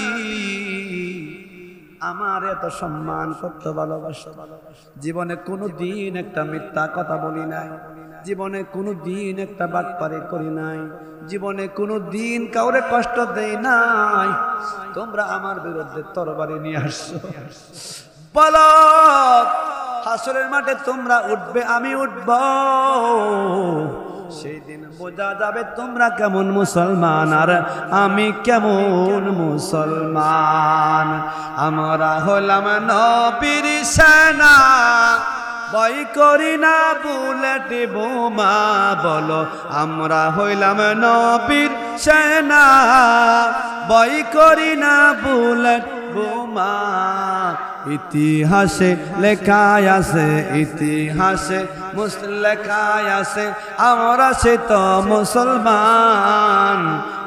আমার এত সম্মান করত, ভালোবাসা। জীবনে কোনো দিন একটা মিথ্যা কথা বলি নাই, জীবনে কোনো দিন একটা বাটপারি করি নাই, জীবনে কোনো দিন কাউরে কষ্ট দেই নাই। তোমরা আমার বিরুদ্ধে তরবারি নিয়ে আসছো, বলো হাসরের মাঠে তোমরা উঠবে, আমি উঠব। সেই দিন বোঝা যাবে তোমরা কেমন মুসলমান আর আমি কেমন মুসলমান। আমরা হলাম নবীর সেনা, ভয় করি না বুলেট বোমা। বলো আমরা হইলাম নবীর সেনা, ভয় করি না বুলেট বোমা। ইতিহাসে লেখায় আছে, ইতিহাসে লেখায় আছে আমরা সে তো মুসলমান।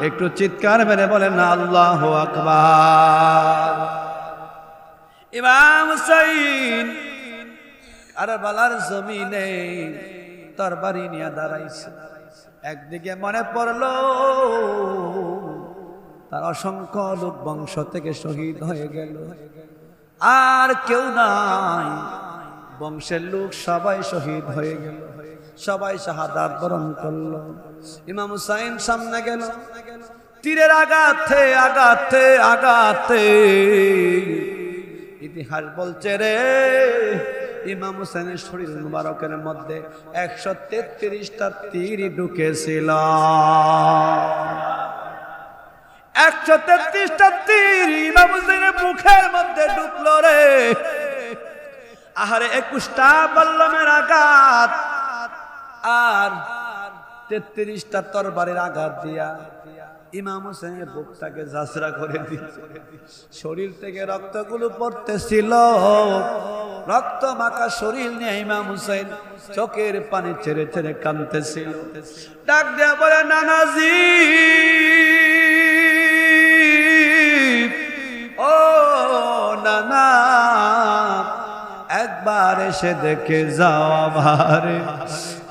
একটু চিৎকার মেরে বলেন আল্লাহু আকবার। ইমাম হুসাইন কারবালার জমিনে তরবারি নিয়ে দাঁড়াইছে। একদিকে মনে পড়লো তার অসংখ্য লোক বংশ থেকে শহীদ হয়ে গেল, আর কেউ নাই বংশের লোক সবাই শহীদ হয়ে গেল, সবাই শাহাদাত বরণ করল। ইমাম হুসাইন সামনে গেল, তীরের আঘাতে আঘাতে আঘাতে ইতিহাস বলছে রে ইমাম হুসাইনের শরীর মুবারকের মধ্যে 133টা তীর ঢুকেছিল। 133টা তীর ইমাম হুসাইনের মুখের মধ্যে ঢুকলো রে। আহারে 21টা বল্লমের আঘাত আর 33টা তরবারির আঘাত দিয়া ইমাম হুসাইনের বুকটাকে ঝাঁঝরা করে দিয়েছে। শরীর থেকে রক্তগুলো পড়তেছিল, রক্ত মাখা শরীর নিয়ে ইমাম হুসাইন চোখের পানি ছেড়ে ছেড়ে কাঁদতেছিল। ডাক দেয়া বলে, নানাজি ও নানা, একবার এসে দেখে যাও আমারে।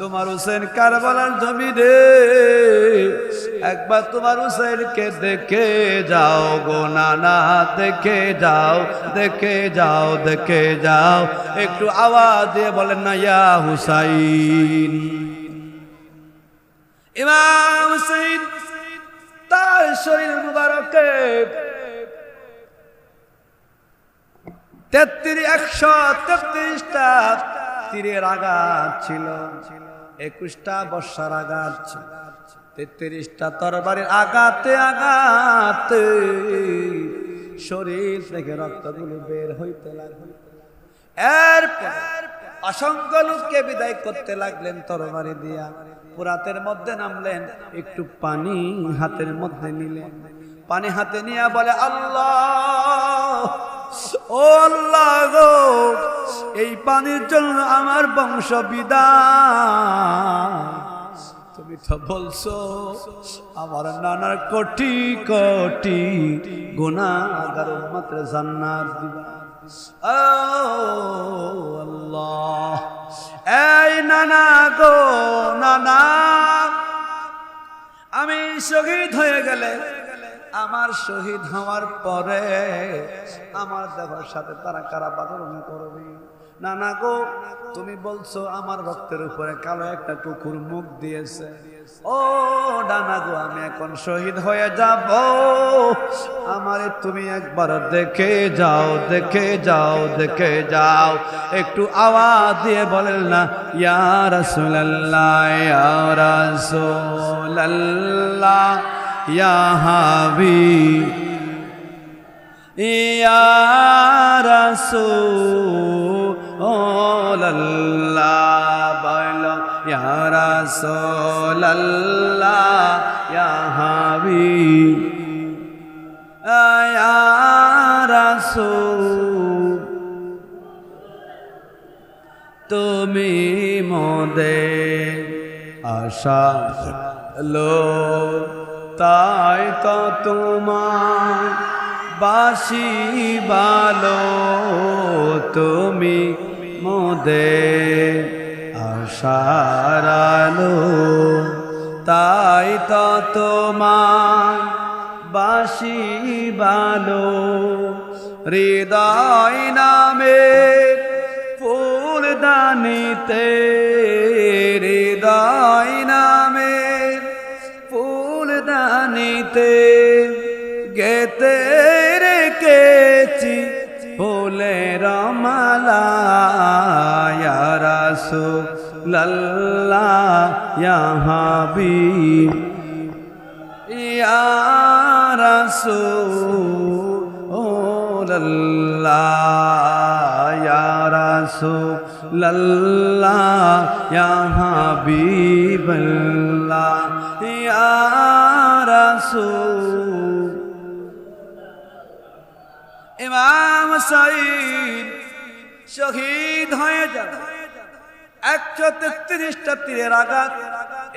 তোমার হুসেন কারবালার জমিনে, একবার তোমার হুসেনকে দেখে যাও গো নানা, দেখে যাও দেখে যাও দেখে যাও। একটু আওয়াজ দিয়ে বলেন না, ইয়া হুসাইন। ইমাম হুসাইন তার শরীর মুবারকে 133টা তীরের আঘাত ছিল, 21টা বর্ষার আঘাত ছিল, 33টা তরবারির আঘাতে আঘাতে শরীর থেকে রক্তগুলো বের হইতে লাগলো। এরপর অসংখ্য লোককে বিদায় করতে লাগলেন তরবারি দিয়া। পুরাতের মধ্যে নামলেন, একটু পানি হাতের মধ্যে নিলেন, পানি হাতে নিয়ে বলে, আল্লাহ ও আল্লাহ গো, এই পানির জন্য আমার বংশ বিদায়। তুমি তো বলছো আমার নানার কোটি কোটি গুনাহগার উম্মতের জান্নাত দিবা। ও আল্লাহ, এই নানা গো নানা, আমি শহীদ হয়ে গেলে, আমার শহীদ হওয়ার পরে আমার দেহর সাথে তারা কারা বাদরণ করবে? নানা গো, তুমি বলছো আমার রক্তের উপরে কালো একটা কুকুর মুখ দিয়েছে। ও নানা গো, আমি এখন শহীদ হয়ে যাব, আমারে তুমি একবার দেখে যাও দেখে যাও দেখে যাও। একটু আওয়াজ দিয়ে বলেন না, ইয়া রাসূলুল্লাহ ইয়া রাসূলুল্লাহ ইয়া হাবিব ইয়া রাসূলুল্লাহ, বলো ইয়া রাসূলুল্লাহ ইয়া হাবিব ইয়া রাসূল, তুমি মোদের আশা লো, তাই তো তোমার বাসি ভালো, তুমি মোদের আশার আলো, তাই তো তোমার বাসি ভালো। হৃদয় নামে ফুলদানিতে, হৃদয় নামে ফুলদানিতে গেতে রেখেছি ফুলের মালা। ইয়া রাসূলুল্লাহ ইয়া হাবিব ইয়া রাসূলুল্লাহ ইয়া রাসূলুল্লাহ ইয়া হাবিবাল্লাহ ইয়া রাসূল। ইমাম হুসাইন শহীদ হয়ে যান। 133টা তীরের আঘাত,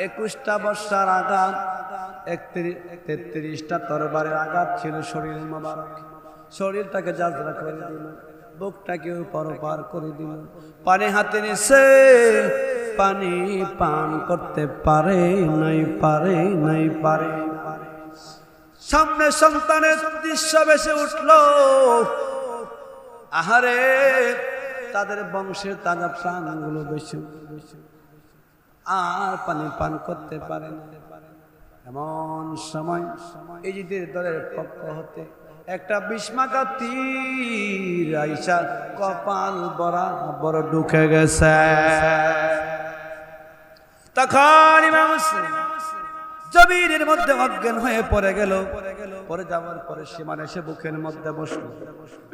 21টা বর্ষার আঘাত, 33টা তরবারের আঘাত ছিল শরীর মোবারক। শরীরটাকে জাজরা করে দিল, বুকটাকে উপর পার করে দিল। পানি হাতে নিছে, পানি পান করতে পারে নাই পারে নাই পারে। সামনে সন্তানের দৃশ্য ভেসে উঠল। আহারে, তাদের বংশের তাজা প্রাণগুলো বেশি আর পানি পান করতে পারে না। এমন সময় ইজিদের দলের পক্ষ হতে একটা বিস্মাকা তীর আইসা কপাল বরাবর ঢুকে গেছে। তখন ইমাম হোসেন জমিনের মধ্যে অজ্ঞান হয়ে পড়ে গেল। পরে যাওয়ার পরে সীমার এসে বুকের মধ্যে বসলো,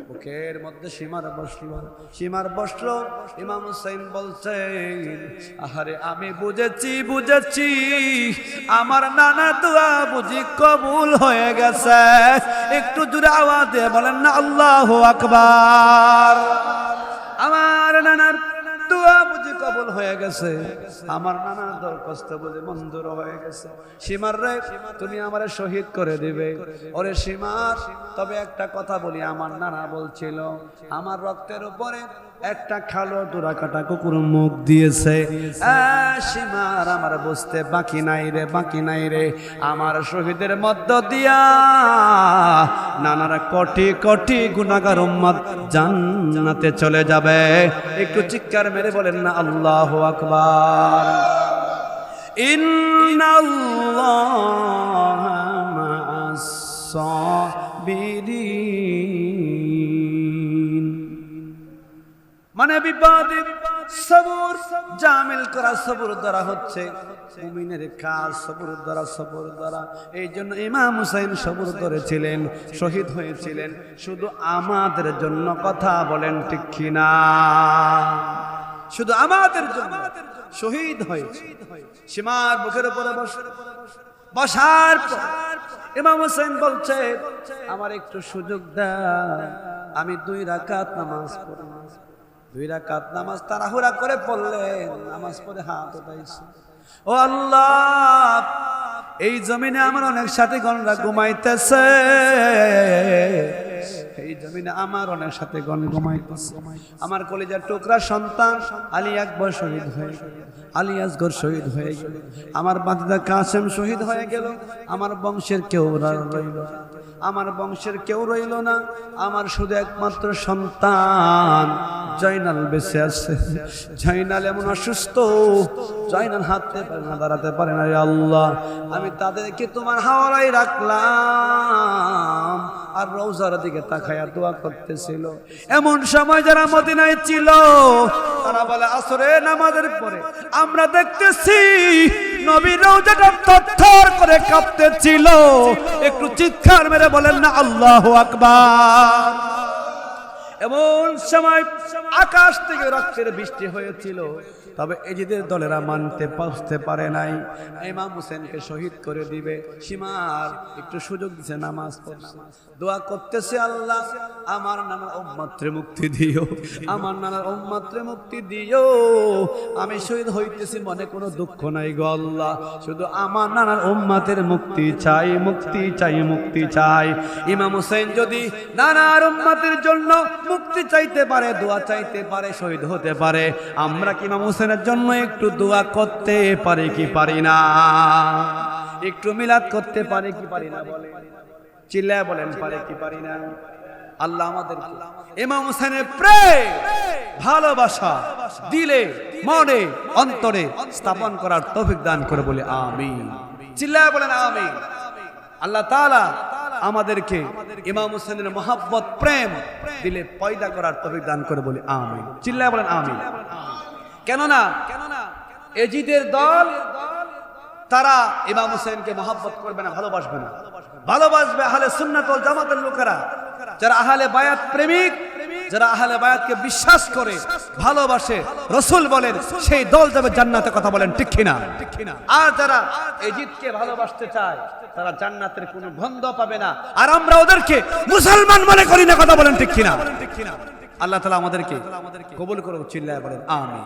বুকের মধ্যে সীমার বসলো। ইমাম হুসাইন বলছেন, আহারে আমি বুঝেছি আমার নানা দোয়া বুঝি কবুল হয়ে গেছে। একটু জোরে আওয়াজ দিয়ে বলেন না আল্লাহু আকবার। আমার নানার দোয়া বুঝি কবুল হয়ে গেছে, আমার নানার দরখাস্ত বুঝি মঞ্জুর হয়ে গেছে। সীমার রে, তুমি আমারে শহীদ করে দিবে। ওরে সীমার, তবে একটা কথা বলি, আমার নানা বলছিল আমার রক্তের উপরে একটা খালো দোরা কাটা কুকুর মুখ দিয়েছে। সীমার, আমার বুঝতে বাকি নাই রে। আমার শহীদের মধ্য দিয়া নানারা কোটি গুনাহগার উম্মত জান্নাতে চলে যাবে। একটু চিৎকার মেরে বলেন না আল্লাহু আকবার। ইন্নাল্লাহা মা'আস সাবিরিন, মানে বিপদে সবর জামিল করা সবর দ্বারা হচ্ছে মুমিনের কাজ, সবর দ্বারা। এই জন্য ইমাম হুসাইন সবর করেছিলেন, শহীদ হয়েছিলেন শুধু আমাদের জন্য। কথা বলেন ঠিক কিনা? শুধু আমাদের জন্য শহীদ হয়েছে। সীমার বুকের উপরে বসার পর ইমাম হুসাইন বলছে, আমার একটু সুযোগ দাও, আমি 2 রাকাত নামাজ পড়ি। 2 রাকাত নামাজ তাড়াহুড়া করে পড়লেন, নামাজ পড়ে হাত উঠাইছে। ও আল্লাহ, এই জমিনে আমার অনেক সাথীগণরা ঘুমাইতেছে, এই জমিনে আমার অনেক সাথীগণ ঘুমাইতেছে। আমার কলিজার টুকরা সন্তান আলী আকবর শহীদ হয়ে গেল, আলী আসগর শহীদ হয়ে গেল, আমার বাতিদা কাসেম শহীদ হয়ে গেল। আমার বংশের কেউ রইল না, আমার শুধু একমাত্র সন্তান জয়নাল বেঁচে আছে। জয়নাল এমন অসুস্থ, জয়নাল হাঁটতে পারে না, দাঁড়াতে পারে না। আল্লাহ, আমি তাদেরকে তোমার হাওয়ায় রাখলাম, আর রওজার দিকে তাকায়া দোয়া করতেছিল। এমন সময় যারা মদিনায় ছিল তারা বলে, আসরে নামাজের পরে আমরা দেখতেছি নবীর রওজাটা থরথর করে কাঁপতেছিল। একটু চিৎকার মেরে বলেন না আল্লাহু আকবার। এমন সময় আকাশ থেকে রক্তের বৃষ্টি হয়েছিল, তবে এজিদের দলেরা মানতে পারতে পারে নাই। ইমাম হোসেনকে শহীদ করে দিবে। সীমার একটু সুযোগ দিছে, নামাজ পড়ছে, দোয়া করতেছে, আল্লাহ আমার নানার উম্মতরে মুক্তি দিও, আমার নানার উম্মতরে মুক্তি দিও। আমি শহীদ হইতেছি, মনে কোনো দুঃখ নাই গো আল্লাহ, শুধু আমার নানার উম্মতের মুক্তি চাই। ইমাম হোসেন যদি নানার উম্মতের জন্য মুক্তি চাইতে পারে, দোয়া চাইতে পারে, শহীদ হতে পারে, আমরা কি ইমাম হোসেনের জন্য একটু দোয়া করতে পারি কি পারি না? একটু মিলাদ করতে পারি কি পারি না? বলে চিল্লায় বলেন, পারে কি পারি না? আল্লাহ আমাদের ইমাম হোসেনের প্রেম ভালোবাসা দিলে, মনে, অন্তরে স্থাপন করার তৌফিক দান করে বলে আমিন। চিল্লায় বলেন আমিন। আল্লাহ তাআলা আমাদেরকে ইমাম হোসেনের মহব্বত, প্রেম দিলে পয়দা করার তৌফিক দান করে বলে আমিন। চিল্লায় বলেন আমিন। কেননা এজিদের দল তারা ইমাম হোসেনকে মহব্বত করবে না, ভালোবাসবে আহলে সুন্নাত ওয়াল জামাতের লোকেরা, যারা আহলে বায়াত প্রেমিক, যারা আহলে বায়াতকে বিশ্বাস করে, ভালোবাসে, রাসূল বলেন সেই দল যাবে জান্নাতে। কথা বলেন ঠিক কিনা? আর যারা এজিদকে ভালোবাসতে চায় তারা জান্নাতের কোনো গন্ধ পাবে না। আর আমরা ওদেরকে মুসলমান মনে করি না। কথা বলেন ঠিক কিনা? আল্লাহ তাআলা আমাদেরকে কবুল করুন। চিল্লায় বলেন আমিন।